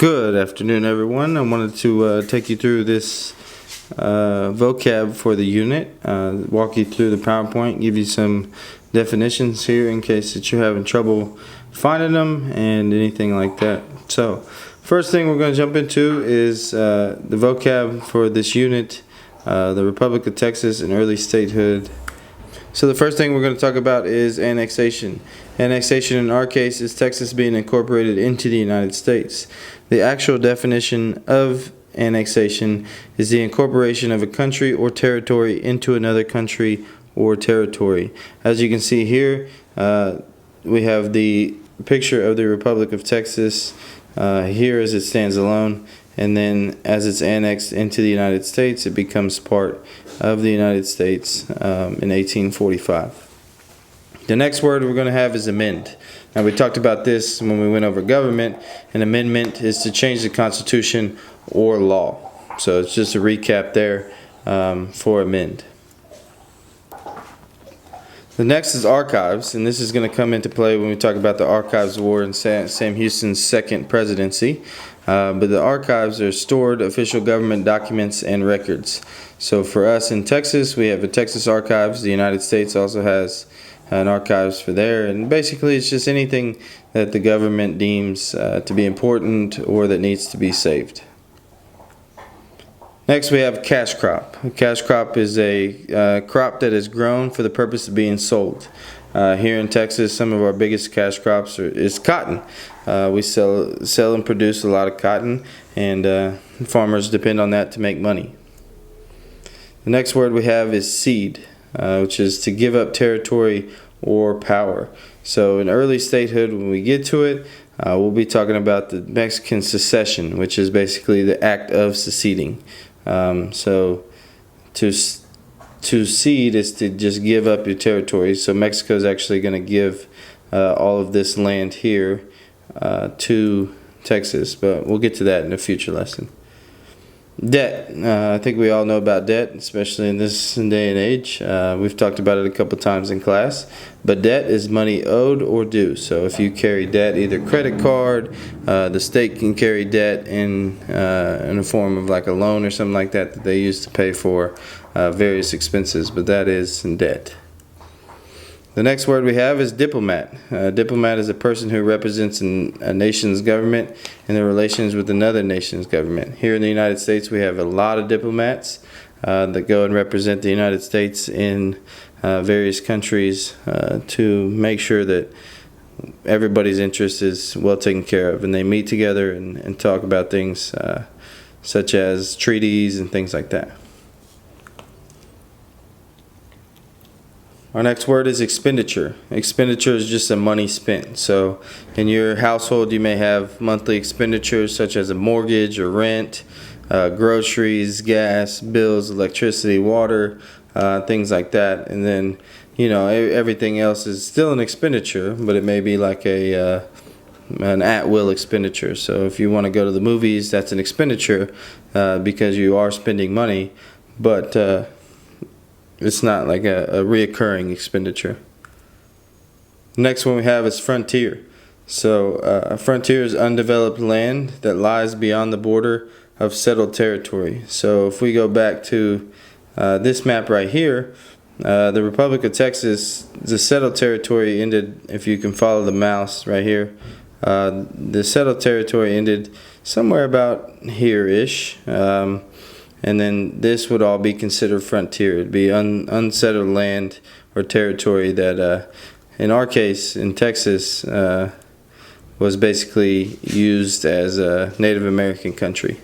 Good afternoon, everyone. I wanted to take you through this vocab for the unit, walk you through the PowerPoint, give you some definitions here in case that you're having trouble finding them and anything like that. So, first thing we're going to jump into is the vocab for this unit, the Republic of Texas and early statehood. So the first thing we're going to talk about is annexation. Annexation in our case is Texas being incorporated into the United States. The actual definition of annexation is the incorporation of a country or territory into another country or territory. As you can see here, we have the picture of the Republic of Texas here as it stands alone, and then as it's annexed into the United States, it becomes part of the United States in 1845. The next word we're going to have is amend. Now, we talked about this when we went over government. An amendment is to change the Constitution or law. So it's just a recap there for amend. The next is archives, and this is going to come into play when we talk about the Archives War in Sam Houston's second presidency. But the archives are stored official government documents and records. So for us in Texas, we have the Texas Archives. The United States also has an archives for there, and basically it's just anything that the government deems to be important or that needs to be saved. Next we have cash crop. A cash crop is a crop that is grown for the purpose of being sold. Here in Texas, some of our biggest cash crops is cotton. We sell and produce a lot of cotton, and farmers depend on that to make money. The next word we have is cede, which is to give up territory or power. So in early statehood, when we get to it, we'll be talking about the Mexican secession, which is basically the act of seceding. So to cede is to just give up your territory. So Mexico is actually going to give all of this land here to Texas, but we'll get to that in a future lesson. Debt. I think we all know about debt, especially in this day and age. We've talked about it a couple times in class, but debt is money owed or due. So if you carry debt, either credit card, the state can carry debt in the form of like a loan or something like that that they use to pay for various expenses, but that is in debt. The next word we have is diplomat. A diplomat is a person who represents a nation's government in their relations with another nation's government. Here in the United States, we have a lot of diplomats that go and represent the United States in various countries to make sure that everybody's interest is well taken care of. And they meet together and talk about things such as treaties and things like that. Our next word is expenditure. Expenditure is just a money spent. So in your household, you may have monthly expenditures such as a mortgage or rent, groceries, gas, bills, electricity, water, things like that. And then, everything else is still an expenditure, but it may be like an at-will expenditure. So if you want to go to the movies, that's an expenditure because you are spending money, but it's not like a reoccurring expenditure. Next one we have is frontier. So a frontier is undeveloped land that lies beyond the border of settled territory. So if we go back to this map right here, the Republic of Texas, the settled territory ended, if you can follow the mouse right here, the settled territory ended somewhere about here-ish. And then this would all be considered frontier. It would be unsettled land or territory that, in our case, in Texas, was basically used as a Native American country.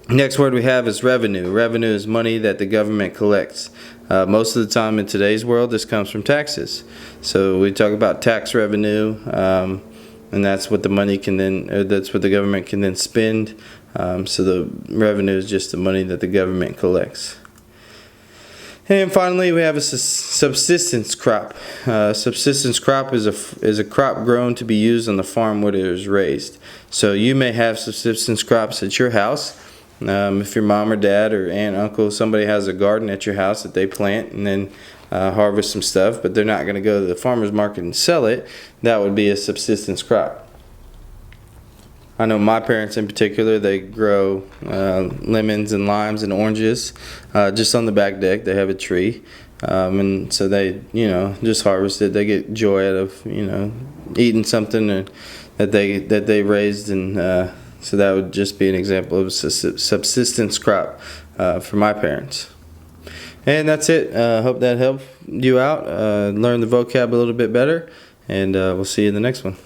Next word we have is revenue. Revenue is money that the government collects. Most of the time in today's world, this comes from taxes. So we talk about tax revenue, and that's what the money can then, or that's what the government can then spend. So the revenue is just the money that the government collects. And finally, we have a subsistence crop. Subsistence crop is a crop grown to be used on the farm where it is raised. So you may have subsistence crops at your house. If your mom or dad or aunt, uncle, somebody has a garden at your house that they plant and then harvest some stuff, but they're not going to go to the farmer's market and sell it, that would be a subsistence crop. I know my parents in particular, they grow lemons and limes and oranges just on the back deck. They have a tree. And so they, just harvest it. They get joy out of, eating something that they raised. And so that would just be an example of a subsistence crop for my parents. And that's it. Hope that helped you out. Learn the vocab a little bit better. And we'll see you in the next one.